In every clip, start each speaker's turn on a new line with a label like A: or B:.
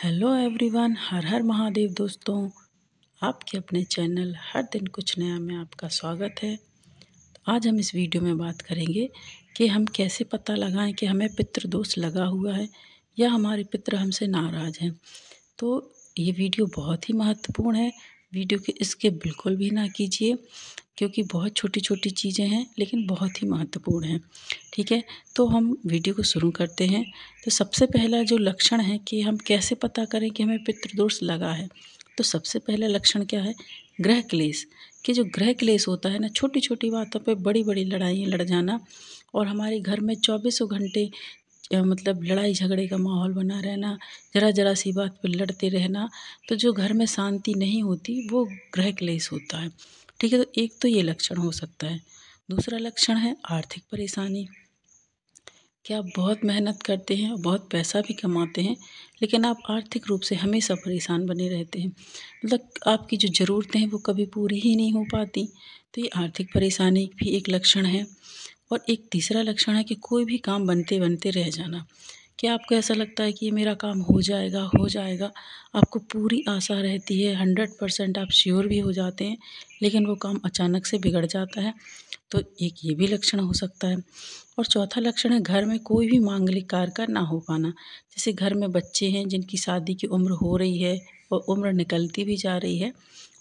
A: Hello everyone, हर हर महादेव दोस्तों। आपके अपने चैनल हर दिन कुछ नया में आपका स्वागत है। तो आज हम इस वीडियो में बात करेंगे कि हम कैसे पता लगाएं कि हमें पितृदोष लगा हुआ है या हमारे पितृ हमसे नाराज़ हैं। तो ये वीडियो बहुत ही महत्वपूर्ण है। वीडियो के स्किप बिल्कुल भी ना कीजिए, क्योंकि बहुत छोटी छोटी चीज़ें हैं लेकिन बहुत ही महत्वपूर्ण हैं। ठीक है, तो हम वीडियो को शुरू करते हैं। तो सबसे पहला जो लक्षण है कि हम कैसे पता करें कि हमें पितृदोष लगा है, तो सबसे पहला लक्षण क्या है? गृह क्लेश। कि जो गृह क्लेश होता है ना, छोटी छोटी बातों पे बड़ी बड़ी लड़ाइयाँ लड़ जाना, और हमारे घर में चौबीसों घंटे मतलब लड़ाई झगड़े का माहौल बना रहना, ज़रा ज़रा सी बात पर लड़ते रहना। तो जो घर में शांति नहीं होती वो गृह क्लेश होता है। ठीक है, तो एक तो ये लक्षण हो सकता है। दूसरा लक्षण है आर्थिक परेशानी। कि आप बहुत मेहनत करते हैं और बहुत पैसा भी कमाते हैं, लेकिन आप आर्थिक रूप से हमेशा परेशान बने रहते हैं। मतलब आपकी जो ज़रूरतें हैं वो कभी पूरी ही नहीं हो पाती। तो ये आर्थिक परेशानी भी एक लक्षण है। और एक तीसरा लक्षण है कि कोई भी काम बनते बनते रह जाना। कि आपको ऐसा लगता है कि ये मेरा काम हो जाएगा हो जाएगा, आपको पूरी आशा रहती है, 100% आप श्योर भी हो जाते हैं, लेकिन वो काम अचानक से बिगड़ जाता है। तो एक ये भी लक्षण हो सकता है। और चौथा लक्षण है घर में कोई भी मांगलिक कार्य का ना हो पाना। जैसे घर में बच्चे हैं जिनकी शादी की उम्र हो रही है और उम्र निकलती भी जा रही है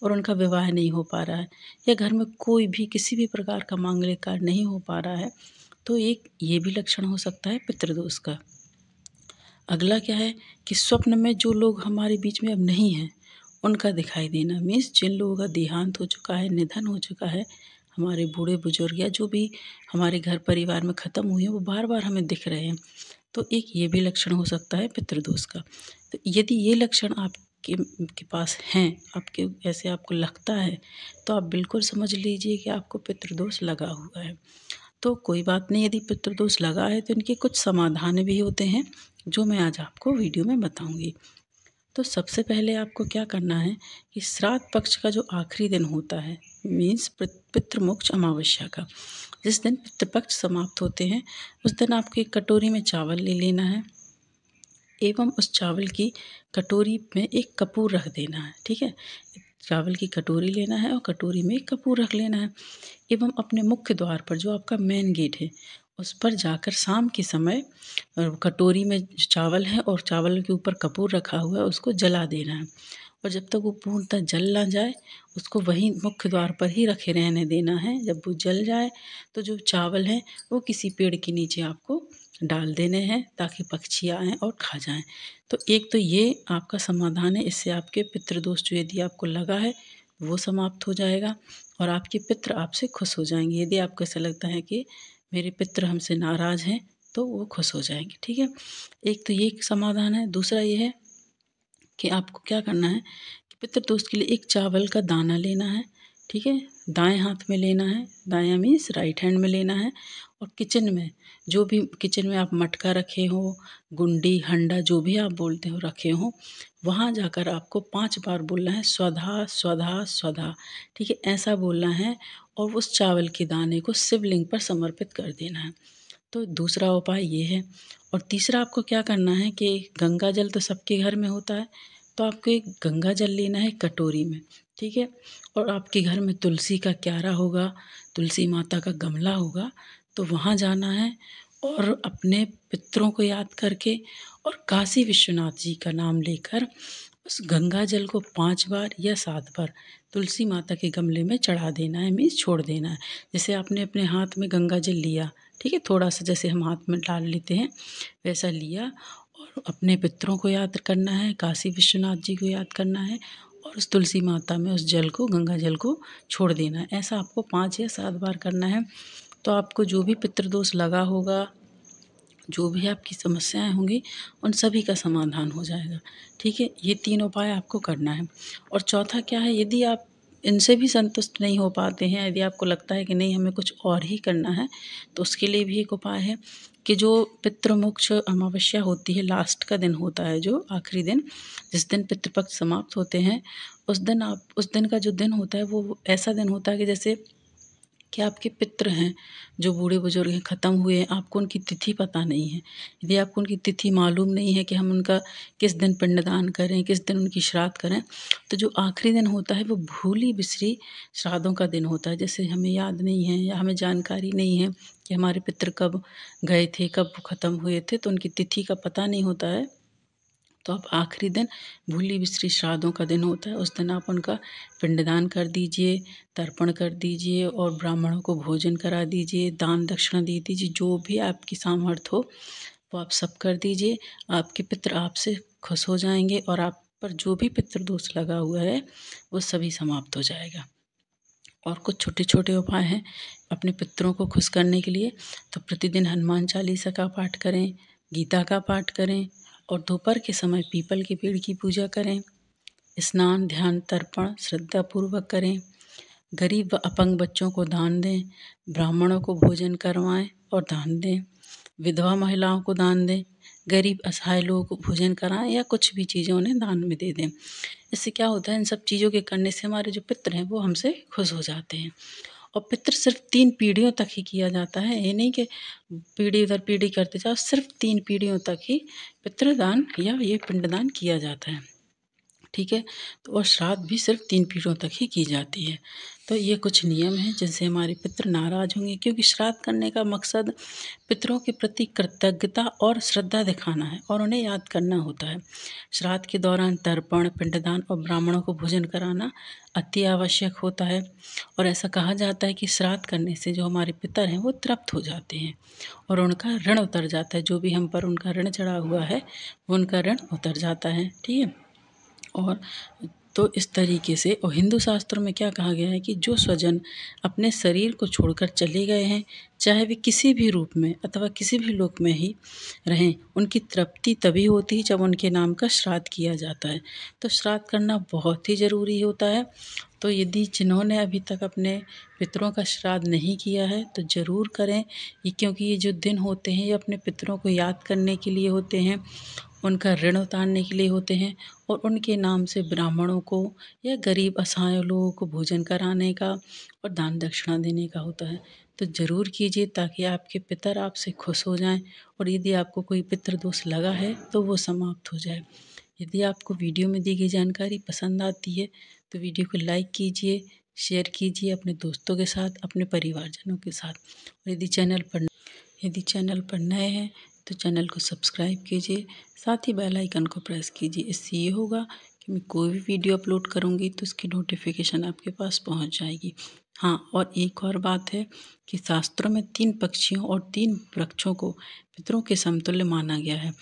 A: और उनका विवाह नहीं हो पा रहा है, या घर में कोई भी किसी भी प्रकार का मांगलिक कार्य नहीं हो पा रहा है, तो एक ये भी लक्षण हो सकता है पितृदोष का। अगला क्या है कि स्वप्न में जो लोग हमारे बीच में अब नहीं हैं उनका दिखाई देना। मीन्स जिन लोगों का देहांत हो चुका है, निधन हो चुका है, हमारे बूढ़े बुजुर्ग या जो भी हमारे घर परिवार में ख़त्म हुए हैं, वो बार बार हमें दिख रहे हैं। तो एक ये भी लक्षण हो सकता है पितृदोष का। तो यदि ये लक्षण आपके पास हैं, आपके ऐसे आपको लगता है, तो आप बिल्कुल समझ लीजिए कि आपको पितृदोष लगा हुआ है। तो कोई बात नहीं, यदि पितृदोष लगा है तो इनके कुछ समाधान भी होते हैं, जो मैं आज आपको वीडियो में बताऊंगी। तो सबसे पहले आपको क्या करना है कि श्राद्ध पक्ष का जो आखिरी दिन होता है, मीन्स पितृमोक्ष अमावस्या का, जिस दिन पितृपक्ष समाप्त होते हैं, उस दिन आपको एक कटोरी में चावल ले लेना है एवं उस चावल की कटोरी में एक कपूर रख देना है। ठीक है, चावल की कटोरी लेना है और कटोरी में एक कपूर रख लेना है एवं अपने मुख्य द्वार पर, जो आपका मेन गेट है, उस पर जाकर शाम के समय कटोरी में जो चावल है और चावल के ऊपर कपूर रखा हुआ है उसको जला देना है। और जब तक वो पूर्णतः जल ना जाए उसको वहीं मुख्य द्वार पर ही रखे रहने देना है। जब वो जल जाए तो जो चावल हैं वो किसी पेड़ के नीचे आपको डाल देने हैं, ताकि पक्षी आएँ और खा जाएँ। तो एक तो ये आपका समाधान है, इससे आपके पितृदोष जो यदि आपको लगा है वो समाप्त हो जाएगा और आपके पितृ आपसे खुश हो जाएंगे। यदि आपको ऐसा लगता है कि मेरे पितृ हमसे नाराज़ हैं, तो वो खुश हो जाएंगे। ठीक है, एक तो ये समाधान है। दूसरा ये है कि आपको क्या करना है कि पितृदोष के लिए एक चावल का दाना लेना है। ठीक है, दाएं हाथ में लेना है, दायां मीन्स राइट हैंड में लेना है, और किचन में, जो भी किचन में आप मटका रखे हो, गुंडी हंडा जो भी आप बोलते हो रखे हो, वहाँ जाकर आपको 5 बार बोलना है स्वधा स्वधा स्वधा। ठीक है, ऐसा बोलना है और उस चावल के दाने को शिवलिंग पर समर्पित कर देना है। तो दूसरा उपाय ये है। और तीसरा आपको क्या करना है कि गंगा जल तो सबके घर में होता है, तो आपको एक गंगा जल लेना है कटोरी में। ठीक है, और आपके घर में तुलसी का क्यारा होगा, तुलसी माता का गमला होगा, तो वहाँ जाना है और अपने पितरों को याद करके और काशी विश्वनाथ जी का नाम लेकर उस गंगा जल को 5 बार या 7 बार तुलसी माता के गमले में चढ़ा देना है, मीन्स छोड़ देना है। जैसे आपने अपने हाथ में गंगा जल लिया, ठीक है, थोड़ा सा जैसे हम हाथ में डाल लेते हैं वैसा लिया, और अपने पितरों को याद करना है, काशी विश्वनाथ जी को याद करना है, और उस तुलसी माता में उस जल को, गंगा जल को छोड़ देना है। ऐसा आपको 5 या 7 बार करना है। तो आपको जो भी पितृदोष लगा होगा, जो भी आपकी समस्याएं होंगी, उन सभी का समाधान हो जाएगा। ठीक है, ये 3 उपाय आपको करना है। और चौथा क्या है, यदि आप इनसे भी संतुष्ट नहीं हो पाते हैं, यदि आपको लगता है कि नहीं हमें कुछ और ही करना है, तो उसके लिए भी एक उपाय है कि जो पितृमोक्ष अमावस्या होती है, लास्ट का दिन होता है, जो आखिरी दिन, जिस दिन पितृपक्ष समाप्त होते हैं, उस दिन का जो दिन होता है वो ऐसा दिन होता है कि जैसे कि आपके पितृ हैं जो बूढ़े बुजुर्ग हैं, ख़त्म हुए हैं, आपको उनकी तिथि पता नहीं है। यदि आपको उनकी तिथि मालूम नहीं है कि हम उनका किस दिन पिंडदान करें, किस दिन उनकी श्राद्ध करें, तो जो आखिरी दिन होता है वो भूली बिसरी श्राद्धों का दिन होता है। जैसे हमें याद नहीं है या हमें जानकारी नहीं है कि हमारे पितृ कब गए थे, कब वो ख़त्म हुए थे, तो उनकी तिथि का पता नहीं होता है, तो आप आखिरी दिन भूली बिसरी श्राद्धों का दिन होता है, उस दिन आप उनका पिंडदान कर दीजिए, तर्पण कर दीजिए और ब्राह्मणों को भोजन करा दीजिए, दान दक्षिणा दे दीजिए, जो भी आपकी सामर्थ्य हो वो आप सब कर दीजिए। आपके पितृ आपसे खुश हो जाएंगे और आप पर जो भी पितृदोष लगा हुआ है वो सभी समाप्त हो जाएगा। और कुछ छोटे छोटे उपाय हैं अपने पितरों को खुश करने के लिए। तो प्रतिदिन हनुमान चालीसा का पाठ करें, गीता का पाठ करें और दोपहर के समय पीपल के पेड़ की पूजा करें। स्नान, ध्यान, तर्पण श्रद्धापूर्वक करें। गरीब व अपंग बच्चों को दान दें, ब्राह्मणों को भोजन करवाएं और दान दें, विधवा महिलाओं को दान दें, गरीब असहाय लोगों को भोजन कराएं या कुछ भी चीज़ें उन्हें दान में दे दें। इससे क्या होता है, इन सब चीज़ों के करने से हमारे जो पितृ हैं वो हमसे खुश हो जाते हैं। और पितृ सिर्फ 3 पीढ़ियों तक ही किया जाता है, ये नहीं कि पीढ़ी दर पीढ़ी करते जाओ, सिर्फ 3 पीढ़ियों तक ही पितृदान या ये पिंडदान किया जाता है। ठीक है, तो और श्राद्ध भी सिर्फ 3 पीढ़ियों तक ही की जाती है। तो ये कुछ नियम हैं जिनसे हमारे पितृ नाराज़ होंगे, क्योंकि श्राद्ध करने का मकसद पितरों के प्रति कृतज्ञता और श्रद्धा दिखाना है और उन्हें याद करना होता है। श्राद्ध के दौरान तर्पण, पिंडदान और ब्राह्मणों को भोजन कराना अति आवश्यक होता है। और ऐसा कहा जाता है कि श्राद्ध करने से जो हमारे पितर हैं वो तृप्त हो जाते हैं और उनका ऋण उतर जाता है। जो भी हम पर उनका ऋण चढ़ा हुआ है वो उनका ऋण उतर जाता है। ठीक है, और तो इस तरीके से, और हिंदू शास्त्रों में क्या कहा गया है कि जो स्वजन अपने शरीर को छोड़कर चले गए हैं, चाहे वे किसी भी रूप में अथवा किसी भी लोक में ही रहें, उनकी तृप्ति तभी होती है जब उनके नाम का श्राद्ध किया जाता है। तो श्राद्ध करना बहुत ही ज़रूरी होता है। तो यदि जिन्होंने अभी तक अपने पितरों का श्राद्ध नहीं किया है तो ज़रूर करें, क्योंकि ये जो दिन होते हैं ये अपने पितरों को याद करने के लिए होते हैं, उनका ऋण उतारने के लिए होते हैं और उनके नाम से ब्राह्मणों को या गरीब असहाय लोगों को भोजन कराने का और दान दक्षिणा देने का होता है। तो ज़रूर कीजिए ताकि आपके पितर आपसे खुश हो जाएं और यदि आपको कोई पितृदोष लगा है तो वो समाप्त हो जाए। यदि आपको वीडियो में दी गई जानकारी पसंद आती है तो वीडियो को लाइक कीजिए, शेयर कीजिए अपने दोस्तों के साथ, अपने परिवारजनों के साथ। और यदि चैनल पर नए हैं तो चैनल को सब्सक्राइब कीजिए, साथ ही बेल आइकन को प्रेस कीजिए। इससे ये होगा कि मैं कोई भी वीडियो अपलोड करूँगी तो उसकी नोटिफिकेशन आपके पास पहुँच जाएगी। हाँ, और एक और बात है कि शास्त्रों में 3 पक्षियों और 3 वृक्षों को पितरों के समतुल्य माना गया है।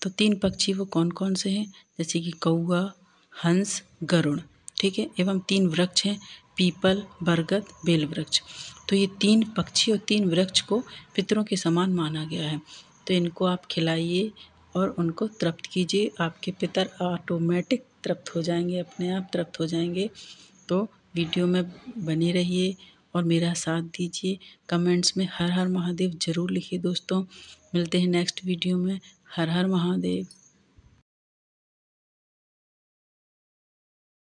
A: तो 3 पक्षी वो कौन कौन से हैं, जैसे कि कौआ, हंस, गरुड़। ठीक है, एवं 3 वृक्ष हैं, पीपल, बरगद, बेल वृक्ष। तो ये 3 पक्षी और 3 वृक्ष को पितरों के समान माना गया है। तो इनको आप खिलाइए और उनको तृप्त कीजिए, आपके पितर ऑटोमेटिक तृप्त हो जाएंगे, अपने आप तृप्त हो जाएंगे। तो वीडियो में बने रहिए और मेरा साथ दीजिए। कमेंट्स में हर हर महादेव ज़रूर लिखिए दोस्तों। मिलते हैं नेक्स्ट वीडियो में। हर हर महादेव।